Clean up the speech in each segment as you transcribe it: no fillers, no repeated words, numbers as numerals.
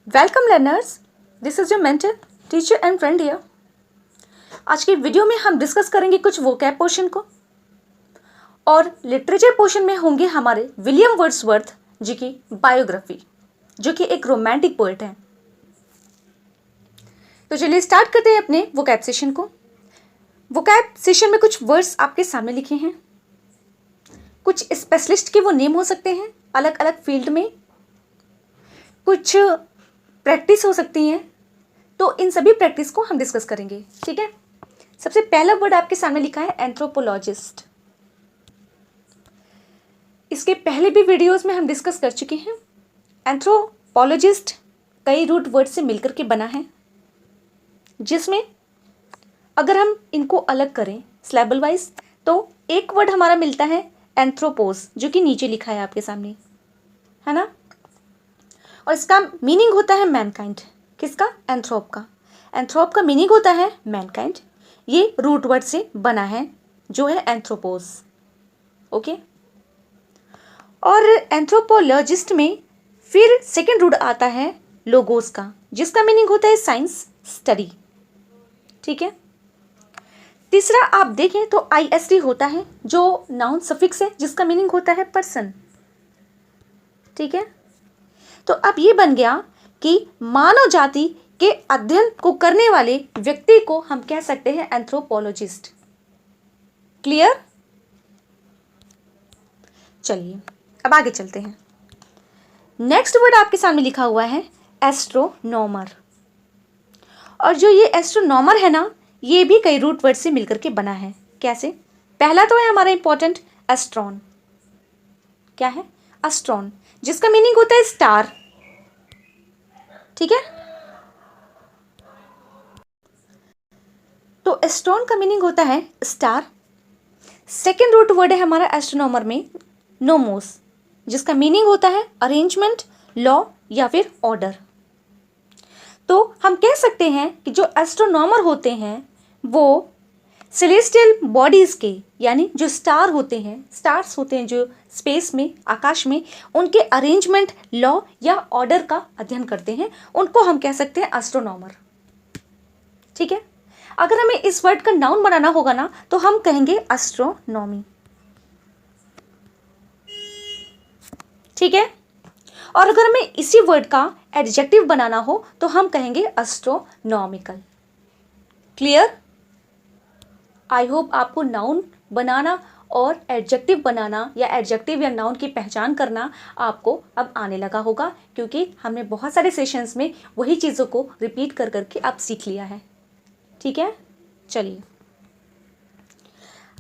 Welcome learners, this is your mentor teacher and friend here. आज की video में हम डिस्कस करेंगे कुछ वोकैब पोर्शन को और लिटरेचर पोर्शन में होंगे हमारे विलियम वर्ड्सवर्थ जी की बायोग्राफी, जो कि एक रोमांटिक पोएट है। तो चलिए स्टार्ट करते हैं अपने वोकैब सेशन को। वोकैब सेशन में कुछ वर्ड्स आपके सामने लिखे हैं। कुछ स्पेशलिस्ट के वो नेम हो सकते हैं अलग अलग फील्ड में, कुछ प्रैक्टिस हो सकती हैं, तो इन सभी प्रैक्टिस को हम डिस्कस करेंगे। ठीक है, सबसे पहला वर्ड आपके सामने लिखा है एंथ्रोपोलॉजिस्ट। इसके पहले भी वीडियोस में हम डिस्कस कर चुके हैं। एंथ्रोपोलॉजिस्ट कई रूट वर्ड से मिलकर के बना है, जिसमें अगर हम इनको अलग करें सिलेबल वाइज तो एक वर्ड हमारा मिलता है एंथ्रोपोस, जो कि नीचे लिखा है आपके सामने, है ना। और इसका मीनिंग होता है मैनकाइंड। किसका? एंथ्रोप का। एंथ्रोप का मीनिंग होता है मैनकाइंड। ये रूट वर्ड से बना है जो है एंथ्रोपोस। ओके, और एंथ्रोपोलॉजिस्ट में फिर सेकंड रूट आता है लोगोस का, जिसका मीनिंग होता है साइंस स्टडी। ठीक है, तीसरा आप देखें तो आईएसटी होता है जो नाउन सफिक्स है, जिसका मीनिंग होता है पर्सन। ठीक है, तो अब ये बन गया कि मानव जाति के अध्ययन को करने वाले व्यक्ति को हम कह सकते हैं एंथ्रोपोलॉजिस्ट। क्लियर? चलिए अब आगे चलते हैं। नेक्स्ट वर्ड आपके सामने लिखा हुआ है एस्ट्रोनॉमर। और जो ये एस्ट्रोनॉमर है ना, ये भी कई रूट वर्ड से मिलकर के बना है। कैसे? पहला तो है हमारा इंपॉर्टेंट एस्ट्रॉन। क्या है? एस्ट्रॉन, जिसका मीनिंग होता है स्टार। ठीक है, तो एस्ट्रॉन का मीनिंग होता है स्टार। सेकेंड रूट वर्ड है हमारा एस्ट्रोनॉमर में नोमोस, जिसका मीनिंग होता है अरेंजमेंट, लॉ या फिर ऑर्डर। तो हम कह सकते हैं कि जो एस्ट्रोनॉमर होते हैं वो सेलेस्टियल बॉडीज के, यानी जो स्टार होते हैं, स्टार्स होते हैं जो स्पेस में, आकाश में, उनके अरेंजमेंट, लॉ या ऑर्डर का अध्ययन करते हैं, उनको हम कह सकते हैं एस्ट्रोनॉमर। ठीक है, अगर हमें इस वर्ड का नाउन बनाना होगा ना, तो हम कहेंगे एस्ट्रोनॉमी। ठीक है, और अगर हमें इसी वर्ड का एडजेक्टिव बनाना हो तो हम कहेंगे एस्ट्रोनॉमिकल। क्लियर? आई होप आपको नाउन बनाना और एडजेक्टिव बनाना या एडजेक्टिव या नाउन की पहचान करना आपको अब आने लगा होगा, क्योंकि हमने बहुत सारे सेशंस में वही चीज़ों को रिपीट कर करके अब सीख लिया है। ठीक है, चलिए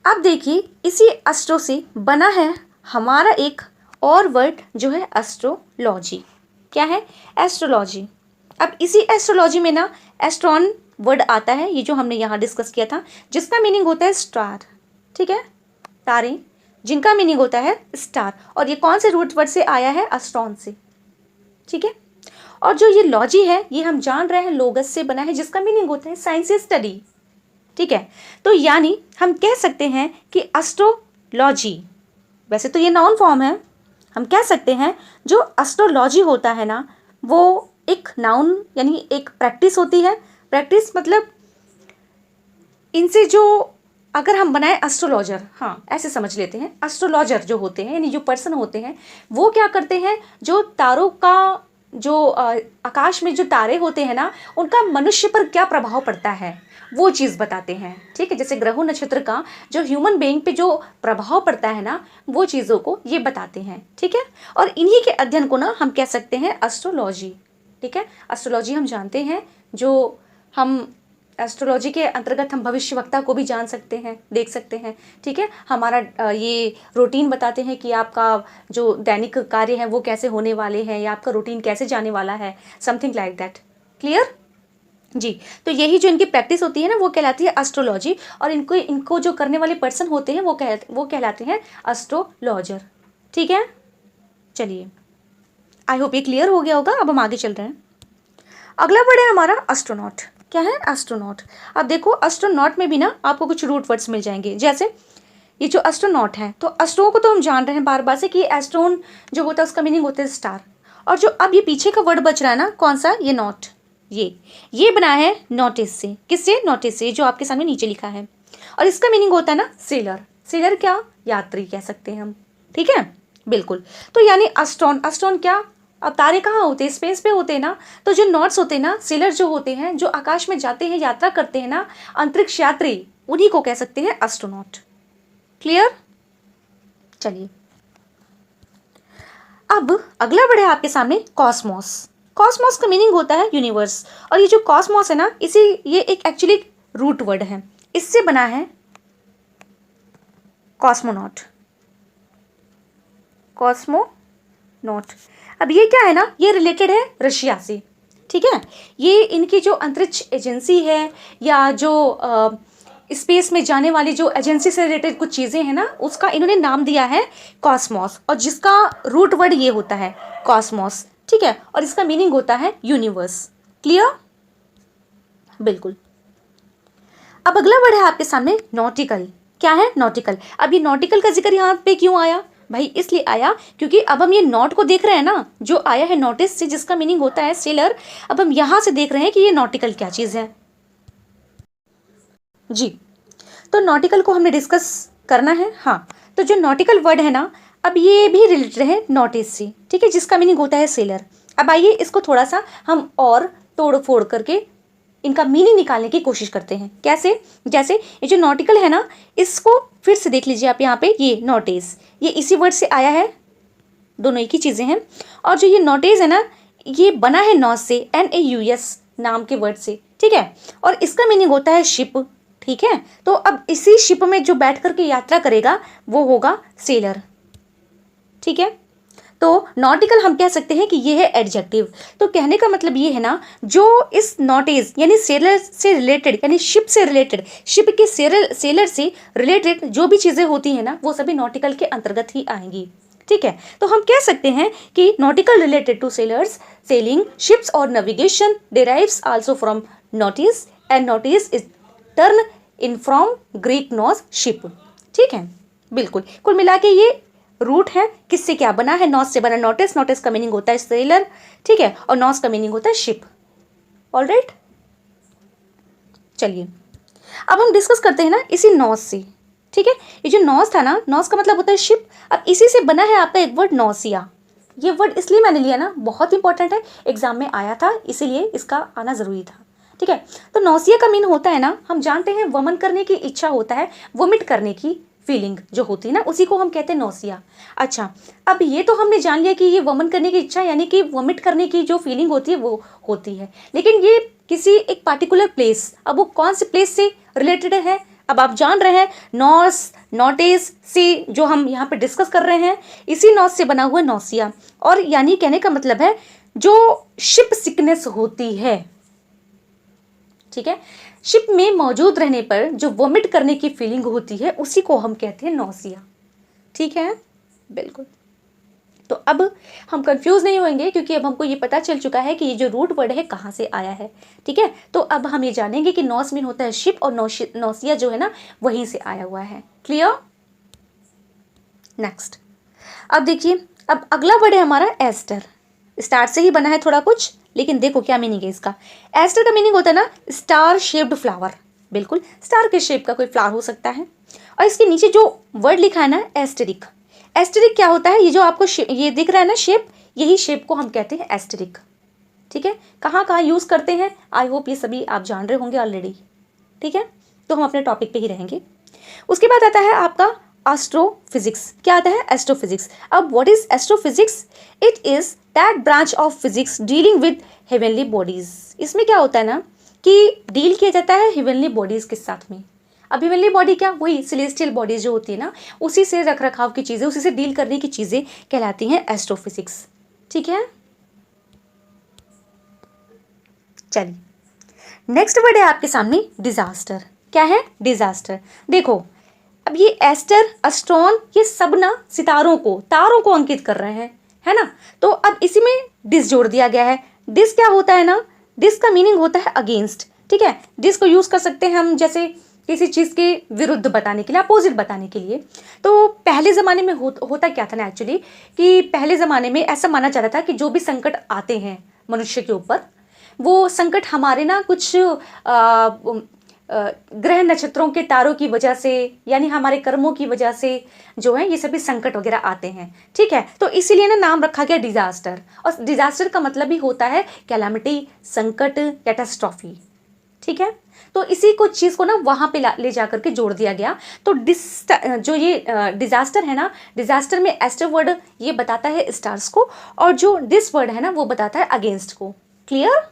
अब देखिए, इसी एस्ट्रो से बना है हमारा एक और वर्ड जो है एस्ट्रोलॉजी। क्या है? एस्ट्रोलॉजी। अब इसी एस्ट्रोलॉजी में ना एस्ट्रॉन वर्ड आता है, ये जो हमने यहाँ डिस्कस किया था, जिसका मीनिंग होता है स्टार। ठीक है, तारे, जिनका मीनिंग होता है स्टार। और ये कौन से रूट वर्ड से आया है? एस्ट्रॉन से। ठीक है, और जो ये लॉजी है ये हम जान रहे हैं लोगस से बना है, जिसका मीनिंग होता है साइंस स्टडी। ठीक है, तो यानी हम कह सकते हैं कि एस्ट्रोलॉजी, वैसे तो ये नाउन फॉर्म है, हम कह सकते हैं जो एस्ट्रोलॉजी होता है ना, वो एक नाउन यानी एक प्रैक्टिस होती है। प्रैक्टिस मतलब इनसे जो अगर हम बनाए एस्ट्रोलॉजर, हाँ ऐसे समझ लेते हैं, एस्ट्रोलॉजर जो होते हैं यानी जो पर्सन होते हैं, वो क्या करते हैं, जो तारों का जो आकाश में जो तारे होते हैं ना, उनका मनुष्य पर क्या प्रभाव पड़ता है वो चीज़ बताते हैं। ठीक है, जैसे ग्रहों नक्षत्र का जो ह्यूमन बीइंग पे जो प्रभाव पड़ता है ना, वो चीज़ों को ये बताते हैं। ठीक है, और इन्हीं के अध्ययन को ना हम कह सकते हैं एस्ट्रोलॉजी। ठीक है, एस्ट्रोलॉजी हम जानते हैं, जो हम एस्ट्रोलॉजी के अंतर्गत हम भविष्यवक्ता को भी जान सकते हैं, देख सकते हैं। ठीक है, हमारा ये रूटीन बताते हैं कि आपका जो दैनिक कार्य है वो कैसे होने वाले हैं, या आपका रूटीन कैसे जाने वाला है, समथिंग लाइक दैट। क्लियर जी? तो यही जो इनकी प्रैक्टिस होती है ना, वो कहलाती है एस्ट्रोलॉजी, और इनको जो करने वाले पर्सन होते हैं वो कहलाते हैं एस्ट्रोलॉजर। ठीक है, चलिए आई होप ये क्लियर हो गया होगा। अब हम आगे चल रहे हैं। अगला वर्ड है हमारा एस्ट्रोनॉट। क्या है? एस्ट्रोनॉट। अब देखो, एस्ट्रोनॉट में भी ना आपको कुछ रूट वर्ड्स मिल जाएंगे। जैसे ये जो एस्ट्रोनॉट है, तो एस्ट्रो को तो हम जान रहे हैं बार बार से कि एस्ट्रोन जो होता है उसका मीनिंग होता है स्टार, और जो अब ये पीछे का वर्ड बच रहा है ना, कौन सा, ये नॉट, ये बना है नोटिस से। किससे? नोटिस से, जो आपके सामने नीचे लिखा है। और इसका मीनिंग होता है ना सेलर। सेलर क्या? यात्री कह सकते हैं हम, ठीक है, बिल्कुल। तो यानी अस्ट्रॉन क्या, अब तारे कहाँ होते हैं? स्पेस पे होते हैं ना। तो जो नॉट्स होते हैं ना, सेलर जो होते हैं, जो आकाश में जाते हैं, यात्रा करते हैं ना, अंतरिक्ष यात्री, उन्हीं को कह सकते हैं एस्ट्रोनॉट। क्लियर? चलिए अब अगला वर्ड है आपके सामने कॉस्मोस। कॉस्मोस का मीनिंग होता है यूनिवर्स। और ये जो कॉस्मोस है ना, ये एक एक्चुअली रूट वर्ड है, इससे बना है कॉस्मोनॉट। कॉस्मोनॉट, अब ये क्या है ना, ये रिलेटेड है रशिया से, ठीक है। ये इनकी जो अंतरिक्ष एजेंसी है, या जो स्पेस में जाने वाली जो एजेंसी से रिलेटेड कुछ चीज़ें हैं ना, उसका इन्होंने नाम दिया है कॉस्मोस, और जिसका रूट वर्ड ये होता है कॉस्मोस, ठीक है। और इसका मीनिंग होता है यूनिवर्स। क्लियर? बिल्कुल। अब अगला वर्ड है आपके सामने नॉटिकल। क्या है? नॉटिकल। अब ये नॉटिकल का जिक्र यहाँ पे क्यों आया भाई? इसलिए आया क्योंकि अब हम ये नॉट को देख रहे हैं ना, जो आया है नोटिस से, जिसका मीनिंग होता है सेलर। अब हम यहाँ से देख रहे हैं कि ये नॉटिकल क्या चीज़ है जी। तो नॉटिकल को हमने डिस्कस करना है। हाँ, तो जो नॉटिकल वर्ड है ना, अब ये भी रिलेटेड है नोटिस से, ठीक है, जिसका मीनिंग होता है सेलर। अब आइए इसको थोड़ा सा हम और तोड़ फोड़ करके इनका मीनिंग निकालने की कोशिश करते हैं। कैसे? जैसे ये जो नॉटिकल है ना, इसको फिर से देख लीजिए आप यहाँ पे, ये नोटिस, ये इसी वर्ड से आया है, दोनों एक ही चीज़ें हैं। और जो ये नोटिस है ना, ये बना है नॉस से, NAUS नाम के वर्ड से, ठीक है। और इसका मीनिंग होता है शिप, ठीक है। तो अब इसी शिप में जो बैठ करके यात्रा करेगा वो होगा सेलर, ठीक है। तो नॉटिकल हम कह सकते हैं कि ये है एडजेक्टिव। तो कहने का मतलब ये है ना, जो इस नॉटिस यानी सेलर से रिलेटेड, यानी शिप से रिलेटेड, शिप के सेलर से रिलेटेड जो भी चीज़ें होती हैं ना, वो सभी नॉटिकल के अंतर्गत ही आएंगी, ठीक है। तो हम कह सकते हैं कि nautical related to sailors, sailing, ships और navigation derives also from notice, and notice is turn in from Greek नॉस, शिप, ठीक है, बिल्कुल। कुल मिला के ये रूट है, किससे क्या बना है? नॉस से बना नोटिस, नोटिस का मीनिंग होता है सेलर, ठीक है, और नॉस का मीनिंग होता है शिप। ऑलराइट, चलिए अब हम डिस्कस करते हैं ना इसी नॉस से, ठीक है। ये जो नॉस था ना, नॉस का मतलब होता है शिप। अब इसी से बना है आपका एक वर्ड नॉसिया। ये वर्ड इसलिए मैंने लिया ना, बहुत इंपॉर्टेंट है, एग्जाम में आया था, इसीलिए इसका आना जरूरी था, ठीक है। तो नॉसिया का मीन होता है ना, हम जानते हैं वमन करने की इच्छा होता है, वोमिट करने की फीलिंग जो होती है ना, उसी को हम कहते हैं नॉसिया। अच्छा, अब ये तो हमने जान लिया कि ये वमन करने की इच्छा यानी कि वोमिट करने की जो फीलिंग होती है वो होती है, लेकिन ये किसी एक पार्टिकुलर प्लेस, अब वो कौन से प्लेस से रिलेटेड है? अब आप जान रहे हैं नॉस, नोटिस से जो हम यहाँ पे डिस्कस कर रहे हैं, इसी नॉस से बना हुआ नॉसिया। और यानी कहने का मतलब है जो शिप सिकनेस होती है, ठीक है, शिप में मौजूद रहने पर जो वोमिट करने की फीलिंग होती है, उसी को हम कहते हैं नॉसिया, ठीक है, बिल्कुल। तो अब हम कंफ्यूज नहीं होंगे क्योंकि अब हमको ये पता चल चुका है कि ये जो रूट वर्ड है कहाँ से आया है, ठीक है। तो अब हम ये जानेंगे कि नॉस मीन होता है शिप, और नॉसिया जो है ना वहीं से आया हुआ है। क्लियर? नेक्स्ट, अब देखिए, अब अगला वर्ड है हमारा एस्टर। स्टार से ही बना है थोड़ा कुछ, लेकिन देखो क्या मीनिंग है इसका। एस्टर का मीनिंग होता है ना स्टार शेप्ड फ्लावर, बिल्कुल, स्टार के शेप का कोई फ्लावर हो सकता है। और इसके नीचे जो वर्ड लिखा है ना एस्टेरिक, एस्टेरिक क्या होता है? ये जो आपको ये दिख रहा है ना शेप, यही शेप को हम कहते हैं एस्टेरिक, ठीक है। कहाँ कहाँ यूज़ करते हैं, आई होप ये सभी आप जान रहे होंगे ऑलरेडी, ठीक है। तो हम अपने टॉपिक पे ही रहेंगे। उसके बाद आता है आपका एस्ट्रोफिजिक्स। क्या आता है? एस्ट्रोफिजिक्स। अब what is astrophysics? It is that branch of physics dealing with heavenly bodies. इसमें क्या होता है ना कि डील किया जाता है हेवनली बॉडीज के साथ में। अब हेवनली बॉडी क्या? वही सेलेस्टियल बॉडीज जो होती है ना, उसी से रख रखाव की चीज़ें, उसी से डील करने की चीज़ें कहलाती हैं एस्ट्रोफिजिक्स, ठीक है। चलिए नेक्स्ट वर्ड है आपके सामने डिजास्टर। क्या है? डिजास्टर। देखो अब ये एस्टर, एस्ट्रॉन, ये सब ना सितारों को, तारों को अंकित कर रहे हैं, है ना। तो अब इसी में डिस जोड़ दिया गया है। डिस क्या होता है ना, डिस का मीनिंग होता है अगेंस्ट, ठीक है। डिस को यूज कर सकते हैं हम जैसे किसी चीज़ के विरुद्ध बताने के लिए, अपोजिट बताने के लिए। तो पहले ज़माने में होता क्या था ना एक्चुअली, कि पहले ज़माने में ऐसा माना जाता था कि जो भी संकट आते हैं मनुष्य के ऊपर, वो संकट हमारे ना कुछ ग्रह नक्षत्रों के तारों की वजह से, यानी हमारे कर्मों की वजह से जो है ये सभी संकट वगैरह आते हैं। ठीक है, तो इसीलिए ना नाम रखा गया डिजास्टर। और डिजास्टर का मतलब ही होता है कैलामिटी, संकट, कैटास्ट्रॉफी। ठीक है, तो इसी को चीज़ को ना वहाँ पे ले जा करके जोड़ दिया गया। तो जो ये डिजास्टर है ना, डिजास्टर में एस्टर वर्ड ये बताता है स्टार्स को, और जो डिस वर्ड है ना वो बताता है अगेंस्ट को। क्लियर?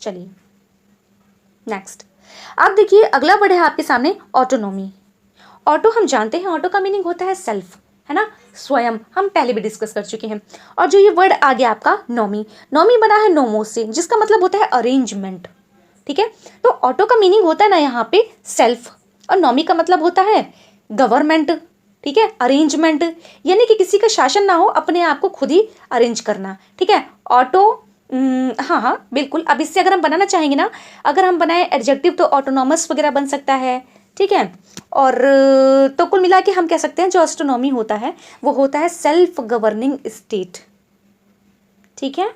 चलिए नेक्स्ट, आप देखिए अगला वर्ड है आपके सामने ऑटोनॉमी। ऑटो हम जानते हैं, ऑटो का मीनिंग होता है सेल्फ, है ना, स्वयं, हम पहले भी डिस्कस कर चुके हैं। और जो ये वर्ड आ गया आपका नॉमी, नॉमी बना है नोमोस से, जिसका मतलब होता है अरेंजमेंट। ठीक है, तो ऑटो का मीनिंग होता है ना यहाँ पे सेल्फ, और नॉमी का मतलब होता है गवर्नमेंट। ठीक है, अरेंजमेंट, यानी कि किसी का शासन ना हो, अपने आप को खुद ही अरेंज करना। ठीक है, ऑटो हाँ हाँ बिल्कुल। अब इससे अगर हम बनाना चाहेंगे ना, अगर हम बनाए एडजेक्टिव तो ऑटोनॉमस वगैरह बन सकता है। ठीक है, और तो कुल मिला के हम कह सकते हैं जो ऑटोनॉमी होता है वो होता है सेल्फ गवर्निंग स्टेट। ठीक है,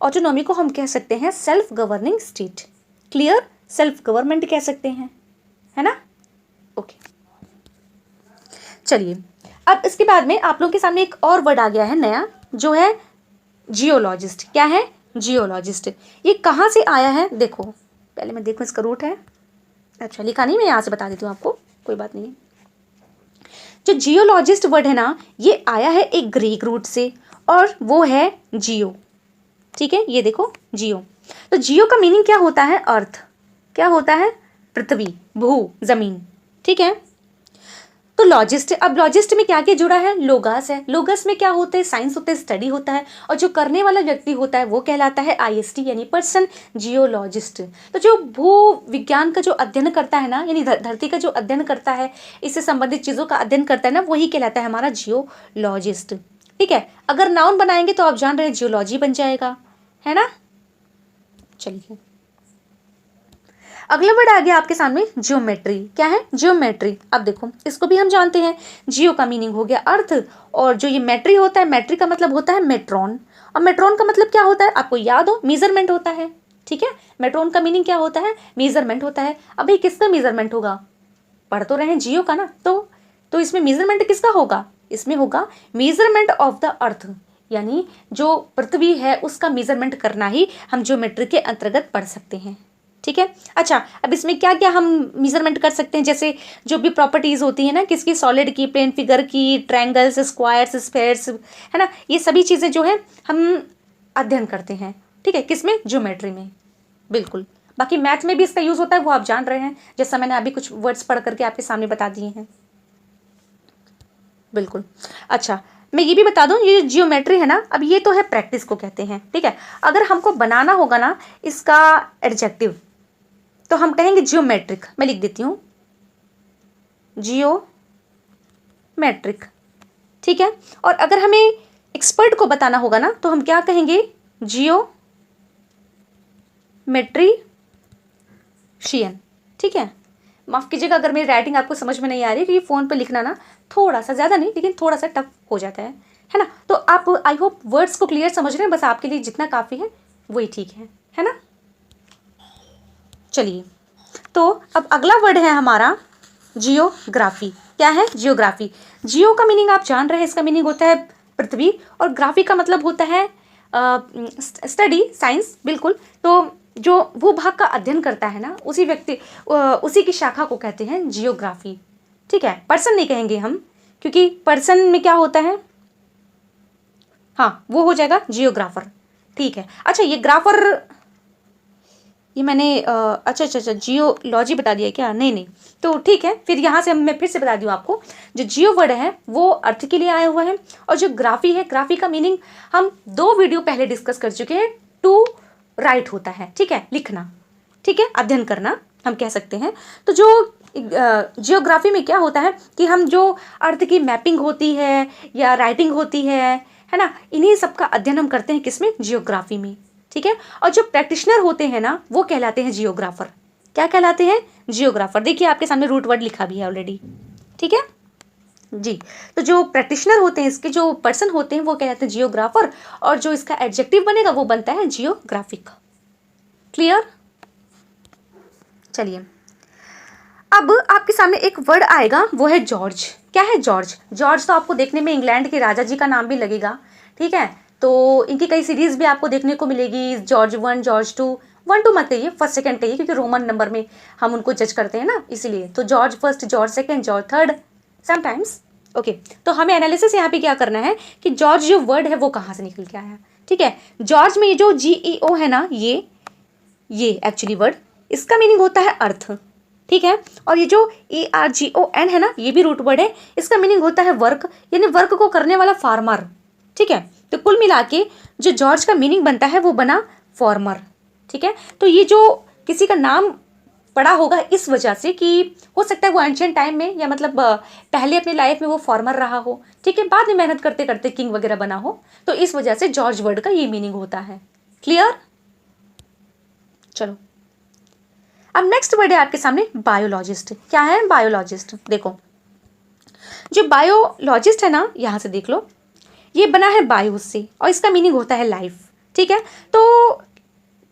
ऑटोनॉमी को हम कह सकते हैं self governing state. Clear? Self government कह सकते हैं, है ना। ओके, चलिए अब इसके बाद में आप लोगों के सामने एक और वर्ड आ गया है नया, जो है जियोलॉजिस्ट। क्या है? जियोलॉजिस्ट। ये कहाँ से आया है? देखो पहले मैं देखूँ इसका रूट है। अच्छा लिखा नहीं, मैं यहाँ से बता देती हूँ आपको, कोई बात नहीं। जो जियोलॉजिस्ट वर्ड है ना, ये आया है एक ग्रीक रूट से, और वो है जियो। ठीक है, ये देखो जियो। तो जियो का मीनिंग क्या होता है? अर्थ। क्या होता है? पृथ्वी, भू, जमीन। ठीक है, तो लॉजिस्ट, अब लॉजिस्ट में क्या क्या जुड़ा है? लोगस है। लोगस में क्या होता है? साइंस होता है, स्टडी होता है, और जो करने वाला व्यक्ति होता है वो कहलाता है आईएसटी यानी पर्सन, जियोलॉजिस्ट। तो जो भू विज्ञान का जो अध्ययन करता है ना, यानी धरती का जो अध्ययन करता है, इससे संबंधित चीज़ों का अध्ययन करता है ना, वही कहलाता है हमारा जियोलॉजिस्ट। ठीक है, अगर नाउन बनाएंगे तो आप जान रहे हैं जियोलॉजी बन जाएगा, है ना। चलिए अगला वर्ड आ गया आपके सामने जियोमेट्री। क्या है? जियोमेट्री। अब देखो इसको भी हम जानते हैं, जियो का मीनिंग हो गया अर्थ, और जो ये मेट्री होता है, मेट्री का मतलब होता है मेट्रॉन, और मेट्रॉन का मतलब क्या होता है? आपको याद हो, मेजरमेंट होता है। ठीक है, मेट्रॉन का मीनिंग क्या होता है? मेजरमेंट होता है। अभी किसका मेजरमेंट होगा? पढ़ तो रहे हैं जियो का ना, तो इसमें मेजरमेंट किसका होगा? इसमें होगा मेजरमेंट ऑफ द अर्थ, यानी जो पृथ्वी है उसका मेजरमेंट करना ही हम जियोमेट्री के अंतर्गत पढ़ सकते हैं। ठीक है, अच्छा अब इसमें क्या क्या हम मेजरमेंट कर सकते हैं? जैसे जो भी प्रॉपर्टीज होती है ना, किसकी? सॉलिड की, प्लेन फिगर की, ट्रायंगल्स, स्क्वायर्स, स्फेयर्स, है ना, ये सभी चीज़ें जो है हम अध्ययन करते हैं। ठीक है, किसमें? ज्योमेट्री में। बिल्कुल, बाकी मैथ में भी इसका यूज़ होता है, वो आप जान रहे हैं, जैसा मैंने अभी कुछ वर्ड्स पढ़ करके आपके सामने बता दिए हैं। बिल्कुल, अच्छा मैं ये भी बता दूं, ये जियोमेट्री है ना, अब ये तो है प्रैक्टिस को कहते हैं। ठीक है, अगर हमको बनाना होगा ना इसका एडजेक्टिव, तो हम कहेंगे जियोमेट्रिक। मैं लिख देती हूँ जियोमेट्रिक। ठीक है, और अगर हमें एक्सपर्ट को बताना होगा ना, तो हम क्या कहेंगे? जियोमेट्रीशियन। ठीक है, माफ़ कीजिएगा अगर मेरी राइटिंग आपको समझ में नहीं आ रही, क्योंकि फ़ोन पे लिखना ना थोड़ा सा, ज़्यादा नहीं लेकिन थोड़ा सा टफ हो जाता है ना। तो आप आई होप वर्ड्स को क्लियर समझ रहे हैं, बस आपके लिए जितना काफ़ी है वही ठीक है ना। चलिए, तो अब अगला वर्ड है हमारा जियोग्राफी। क्या है? जियोग्राफी। जियो का मीनिंग आप जान रहे हैं, इसका मीनिंग होता है पृथ्वी, और ग्राफी का मतलब होता है स्टडी, साइंस। बिल्कुल, तो जो भूभाग का अध्ययन करता है ना, उसी व्यक्ति, उसी की शाखा को कहते हैं जियोग्राफी। ठीक है, पर्सन नहीं कहेंगे हम, क्योंकि पर्सन में क्या होता है, हाँ वो हो जाएगा जियोग्राफर। ठीक है, अच्छा ये ग्राफर, ये मैंने अच्छा जियोलॉजी बता दिया क्या? नहीं, तो ठीक है, फिर यहाँ से मैं फिर से बता दूँ आपको, जो जियो वर्ड है वो अर्थ के लिए आया हुआ है, और जो ग्राफी है, ग्राफी का मीनिंग हम 2 वीडियो पहले डिस्कस कर चुके हैं। टू राइट होता है, ठीक है, लिखना, ठीक है, अध्ययन करना हम कह सकते हैं। तो जो जियोग्राफी में क्या होता है कि हम जो अर्थ की मैपिंग होती है या राइटिंग होती है ना, इन्हीं सब का अध्ययन हम करते हैं किसमें? जियोग्राफी में। ठीक है, और जो प्रैक्टिशनर होते हैं ना, वो कहलाते हैं जियोग्राफर। क्या कहलाते हैं? जियोग्राफर। देखिए आपके सामने रूट वर्ड लिखा भी है ऑलरेडी, ठीक है जी। तो जो प्रैक्टिशनर होते हैं, इसके जो पर्सन होते हैं वो कहलाते हैं जियोग्राफर, और जो इसका एडजेक्टिव बनेगा वो बनता है जियोग्राफिक। क्लियर? चलिए अब आपके सामने एक वर्ड आएगा, वो है जॉर्ज। क्या है? जॉर्ज। जॉर्ज तो आपको देखने में इंग्लैंड के राजा जी का नाम भी लगेगा, ठीक है। तो इनकी कई सीरीज भी आपको देखने को मिलेगी, जॉर्ज 1, जॉर्ज 2। 1 2 मत कहिए, फर्स्ट सेकंड कहिए, क्योंकि रोमन नंबर में हम उनको जज करते हैं ना, इसीलिए। तो George first, George second, George third sometimes. Okay, तो हमें एनालिसिस यहाँ पे क्या करना है कि जॉर्ज जो वर्ड है वो कहाँ से निकल के आया, ठीक है। जॉर्ज में ये जो GEO है ना, ये एक्चुअली वर्ड, इसका मीनिंग होता है अर्थ, ठीक है। और ये जो ERGON है ना, ये भी रूट वर्ड है, इसका मीनिंग होता है वर्क, यानी वर्क को करने वाला फार्मर, ठीक है। तो कुल मिला के जो जॉर्ज का मीनिंग बनता है वो बना फार्मर, ठीक है। तो ये जो किसी का नाम पड़ा होगा इस वजह से कि हो सकता है वो एंशिएंट टाइम में, या मतलब पहले अपनी लाइफ में वो फार्मर रहा हो, ठीक है, बाद में मेहनत करते करते किंग वगैरह बना हो, तो इस वजह से जॉर्ज वर्ड का ये मीनिंग होता है। क्लियर? चलो अब नेक्स्ट वर्ड है आपके सामने बायोलॉजिस्ट। क्या है? बायोलॉजिस्ट। देखो जो बायोलॉजिस्ट है ना, यहाँ से देख लो, ये बना है बायो से, और इसका मीनिंग होता है लाइफ, ठीक है। तो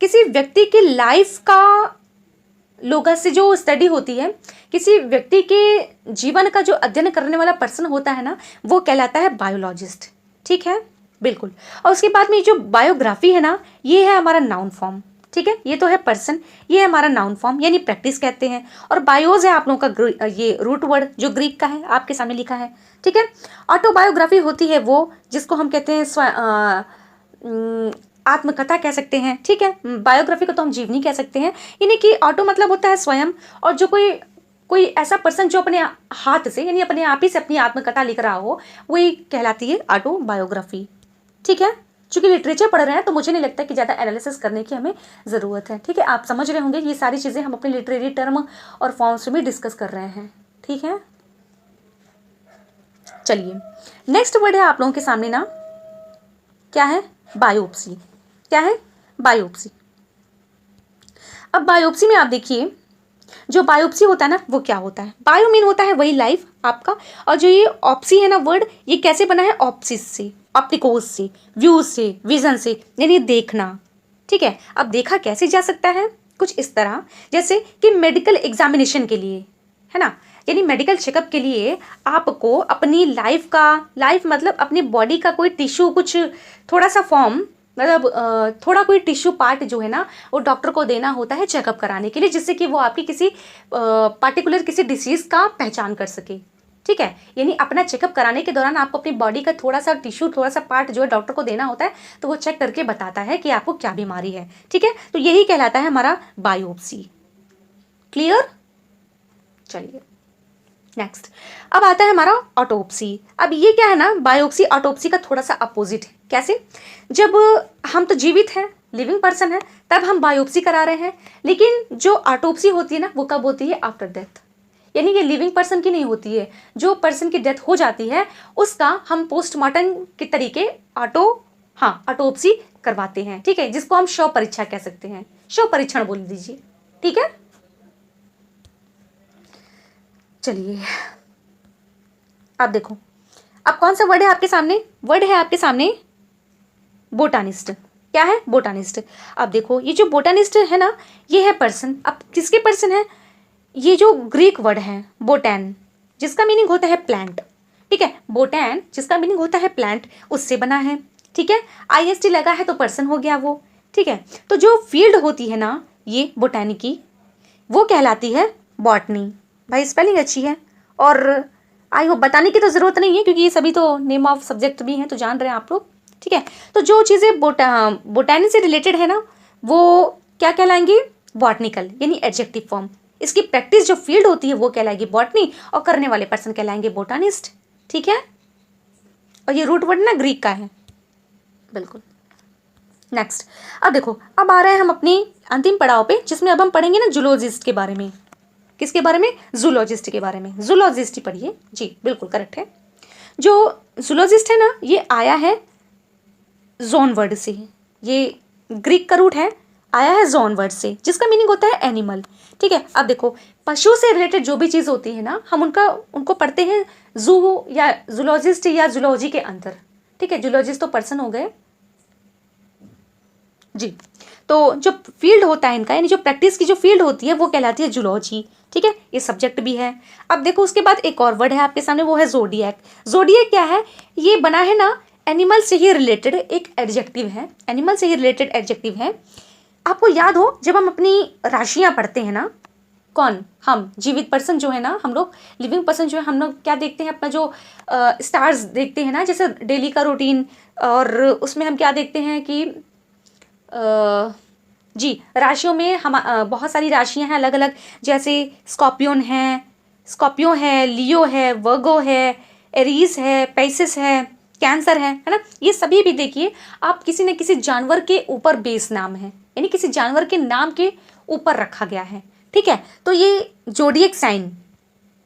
किसी व्यक्ति की लाइफ का लोगस से जो स्टडी होती है, किसी व्यक्ति के जीवन का जो अध्ययन करने वाला पर्सन होता है ना, वो कहलाता है बायोलॉजिस्ट, ठीक है, बिल्कुल। और उसके बाद में जो बायोग्राफी है ना, ये है हमारा नाउन फॉर्म, ठीक है। ये तो है पर्सन, ये है हमारा नाउन फॉर्म, यानी प्रैक्टिस कहते हैं। और बायोज है आप लोगों का ये रूट वर्ड जो ग्रीक का है, आपके सामने लिखा है, ठीक है। ऑटोबायोग्राफी होती है वो जिसको हम कहते हैं आत्मकथा कह सकते हैं, ठीक है। बायोग्राफी को तो हम जीवनी कह सकते हैं, यानी कि ऑटो मतलब होता है स्वयं, और जो कोई ऐसा पर्सन जो अपने हाथ से, यानी अपने आप ही से अपनी आत्मकथा लिख रहा हो, वही कहलाती है ऑटोबायोग्राफी, ठीक है। चूंकि लिटरेचर पढ़ रहे हैं तो मुझे नहीं लगता कि ज़्यादा एनालिसिस करने की हमें ज़रूरत है, ठीक है। आप समझ रहे होंगे ये सारी चीज़ें हम अपने लिटरेरी टर्म और फॉर्म्स में डिस्कस कर रहे हैं, ठीक है। चलिए नेक्स्ट वर्ड है आप लोगों के सामने ना, क्या है? बायोप्सी। क्या है? बायोप्सी। अब बायोप्सी में आप देखिए, जो बायोप्सी होता है ना, वो क्या होता है? बायो मीन होता है वही लाइफ आपका, और जो ये ऑप्सी है ना वर्ड, ये कैसे बना है? ऑप्सिस से, ऑप्टिकोस से, व्यूज से, विजन से, यानी देखना, ठीक है। अब देखा कैसे जा सकता है? कुछ इस तरह, जैसे कि मेडिकल एग्जामिनेशन के लिए, है ना, यानी मेडिकल चेकअप के लिए आपको अपनी लाइफ मतलब अपनी बॉडी का कोई टिश्यू, कुछ थोड़ा सा फॉर्म, मतलब थोड़ा कोई टिश्यू पार्ट जो है ना, वो डॉक्टर को देना होता है चेकअप कराने के लिए, जिससे कि वो आपकी किसी पार्टिकुलर किसी डिसीज़ का पहचान कर सके, ठीक है। यानी अपना चेकअप कराने के दौरान आपको अपनी बॉडी का थोड़ा सा टिश्यू, थोड़ा सा पार्ट जो है डॉक्टर को देना होता है, तो वो चेक करके बताता है कि आपको क्या बीमारी है, ठीक है। तो यही कहलाता है हमारा बायोप्सी। क्लियर? चलिए नेक्स्ट, अब आता है हमारा ऑटोप्सी। अब ये क्या है ना, बायोप्सी ऑटोप्सी का थोड़ा सा अपोजिट है। कैसे? जब हम तो जीवित हैं, लिविंग पर्सन है, तब हम बायोप्सी करा रहे हैं, लेकिन जो ऑटोप्सी होती है ना, वो कब होती है? आफ्टर डेथ, यानी ये लिविंग पर्सन की नहीं होती है। जो पर्सन की डेथ हो जाती है उसका हम पोस्टमार्टम के तरीके ऑटोप्सी करवाते हैं, ठीक है, जिसको हम शव परीक्षा कह सकते हैं, शव परीक्षण बोल दीजिए, ठीक है। चलिए अब देखो, अब कौन सा वर्ड है आपके सामने? वर्ड है आपके सामने बोटानिस्ट। क्या है? बोटानिस्ट। अब देखो ये जो बोटानिस्ट है ना, ये है पर्सन। अब किसके पर्सन है? ये जो ग्रीक वर्ड है बोटैन, जिसका मीनिंग होता है प्लांट, ठीक है। बोटैन जिसका मीनिंग होता है प्लांट, उससे बना है, ठीक है। IST लगा है तो पर्सन हो गया वो, ठीक है। तो जो फील्ड होती है ना ये बोटैनिकी, वो कहलाती है बॉटनी। भाई स्पेलिंग अच्छी है, और आई होप बताने की तो ज़रूरत नहीं है, क्योंकि ये सभी तो नेम ऑफ सब्जेक्ट भी हैं, तो जान रहे हैं आप लोग, ठीक है। तो जो चीज़ें बोटैनी से रिलेटेड है ना, वो क्या कहलाएंगी? बॉटनिकल, यानी एडजेक्टिव फॉर्म। इसकी प्रैक्टिस जो फील्ड होती है वो कहलाएगी बॉटनी, और करने वाले पर्सन कहलाएंगे बोटानिस्ट, ठीक है। और ये रूट वर्ड ना ग्रीक का है, बिल्कुल। नेक्स्ट, अब देखो, अब आ रहे हैं हम अपनी अंतिम पड़ाव पे, जिसमें अब हम पढ़ेंगे ना जूलॉजिस्ट के बारे में। किसके बारे में? जूलॉजिस्ट के बारे में। जूलॉजिस्ट ही पढ़िए जी, बिल्कुल करेक्ट है। जो जूलॉजिस्ट है ना, ये आया है जोन वर्ड से, ये ग्रीक का रूट है, आया है जॉन वर्ड से, जिसका मीनिंग होता है एनिमल। ठीक है, अब देखो पशु से रिलेटेड जो भी चीज़ होती है ना, हम उनको पढ़ते हैं जू या जूलॉजिस्ट या जूलॉजी के अंदर। ठीक है, जूलॉजिस्ट तो पर्सन हो गए जी। तो जो फील्ड होता है इनका, यानी जो प्रैक्टिस की जो फील्ड होती है वो कहलाती है जूलॉजी। ठीक है, ये सब्जेक्ट भी है। अब देखो उसके बाद एक और वर्ड है आपके सामने, वो है जोडियक। जोडियक क्या है? ये बना है ना एनिमल से ही रिलेटेड एक एडजेक्टिव है, एनिमल से ही रिलेटेड एडजेक्टिव है। आपको याद हो जब हम अपनी राशियां पढ़ते हैं ना, कौन? हम जीवित पर्सन जो है ना, हम लोग लिविंग पर्सन जो है, हम लोग क्या देखते हैं? अपना जो स्टार्स देखते हैं ना, जैसे डेली का रूटीन, और उसमें हम क्या देखते हैं कि जी राशियों में हम बहुत सारी राशियां हैं अलग अलग, जैसे स्कॉर्पियो है, लियो है, वर्गो है, एरीज है, पेसिस है, कैंसर है ना। ये सभी भी देखिए आप किसी न किसी जानवर के ऊपर बेस नाम है, यानी किसी जानवर के नाम के ऊपर रखा गया है। ठीक है, तो ये जोडियक साइन,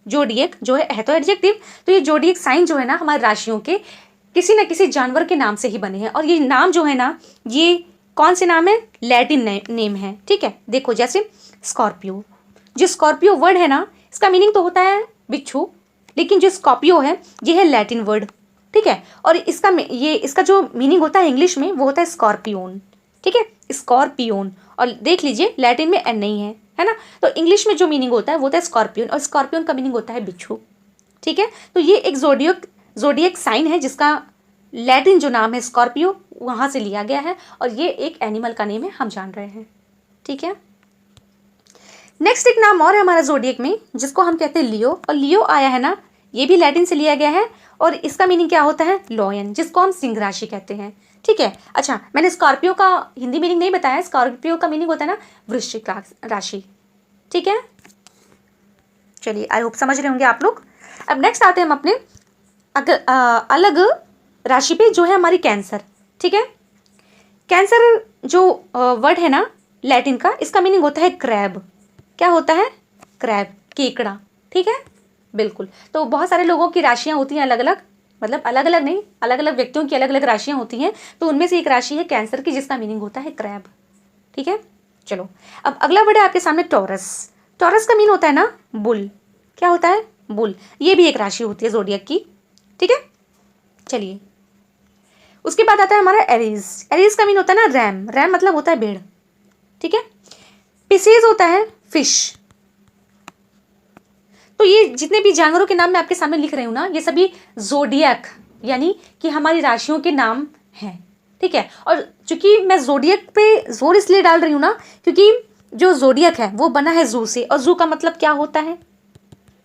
जोडियक जो है तो एडजेक्टिव, तो ये जोडियक साइन जो है ना हमारे राशियों के किसी न किसी जानवर के नाम से ही बने हैं। और ये नाम जो है ना, ये कौन से नाम है? लैटिन नेम है। ठीक है, देखो जैसे स्कॉर्पियो, जो स्कॉर्पियो वर्ड है ना, इसका मीनिंग तो होता है बिच्छू, लेकिन जो स्कॉर्पियो है ये है लैटिन वर्ड। ठीक है, और इसका जो मीनिंग होता है इंग्लिश में वो होता है स्कॉर्पियोन। ठीक है, स्कॉर्पियोन, और देख लीजिए लैटिन में एन नहीं है ना, तो इंग्लिश में जो मीनिंग होता है वो होता है स्कॉर्पियोन, और स्कॉर्पियोन का मीनिंग होता है बिच्छू। ठीक है, तो ये एक जोडियक साइन है जिसका लैटिन जो नाम है स्कॉर्पियो वहाँ से लिया गया है, और ये एक एनिमल का नेम है, हम जान रहे हैं। ठीक है, नेक्स्ट एक नाम और है हमारा जोडियक में जिसको हम कहते हैं लियो, और लियो आया है ना, ये भी लैटिन से लिया गया है, और इसका मीनिंग क्या होता है? लॉयन, जिसको हम सिंह राशि कहते हैं। ठीक है, अच्छा मैंने स्कॉर्पियो का हिंदी मीनिंग नहीं बताया, स्कॉर्पियो का मीनिंग होता है ना वृश्चिक राशि। ठीक है, चलिए आई होप समझ रहे होंगे आप लोग। अब नेक्स्ट आते हैं हम अपने अलग राशि पे, जो है हमारी कैंसर। ठीक है, कैंसर जो वर्ड है ना लैटिन का, इसका मीनिंग होता है क्रैब। क्या होता है? क्रैब, केकड़ा। ठीक है, बिल्कुल। तो बहुत सारे लोगों की राशियां होती हैं अलग अलग, मतलब अलग अलग नहीं, अलग अलग व्यक्तियों की अलग अलग राशियां होती हैं, तो उनमें से एक राशि है कैंसर की जिसका मीनिंग होता है क्रैब। ठीक है, चलो अब अगला वर्ड है आपके सामने टॉरस। टॉरस का मीन होता है ना बुल। क्या होता है? बुल। ये भी एक राशि होती है जोडियक की। ठीक है, चलिए उसके बाद आता है हमारा एरीज। एरीज का मीन होता है ना रैम। रैम मतलब होता है भेड़। ठीक है, पिसीज होता है फिश। तो ये जितने भी जानवरों के नाम मैं आपके सामने लिख रही हूं ना, ये सभी जोडियक यानी कि हमारी राशियों के नाम हैं। ठीक है, और चूंकि मैं जोडियक पे जोर इसलिए डाल रही हूं ना, क्योंकि जो जोडियक है वो बना है जू से, और जू का मतलब क्या होता है?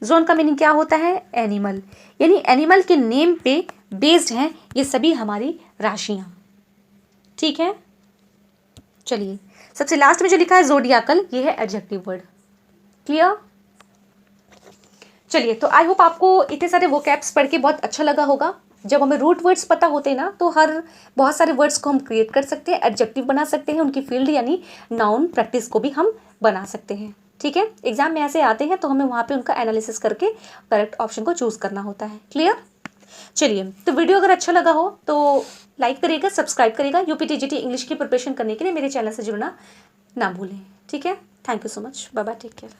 जोन का मीनिंग क्या होता है? एनिमल, यानी एनिमल के नेम पे बेस्ड हैं ये सभी हमारी राशियां। ठीक है, चलिए सबसे लास्ट में जो लिखा है जोडियाकल, ये है एडजेक्टिव वर्ड। क्लियर? चलिए, तो आई होप आपको इतने सारे वोकैब्स पढ़ के बहुत अच्छा लगा होगा। जब हमें रूट वर्ड्स पता होते हैं ना, तो बहुत सारे वर्ड्स को हम क्रिएट कर सकते हैं, एडजेक्टिव बना सकते हैं, उनकी फील्ड यानी नाउन प्रैक्टिस को भी हम बना सकते हैं। ठीक है, एग्जाम में ऐसे आते हैं तो हमें वहाँ पे उनका एनालिसिस करके करेक्ट ऑप्शन को चूज करना होता है। क्लियर? चलिए, तो वीडियो अगर अच्छा लगा हो तो लाइक करिएगा, सब्सक्राइब करिएगा। यूपीटीजीटी इंग्लिश की प्रिपरेशन करने के लिए मेरे चैनल से जुड़ना ना भूलें। ठीक है, thank you so much, bye bye, take care.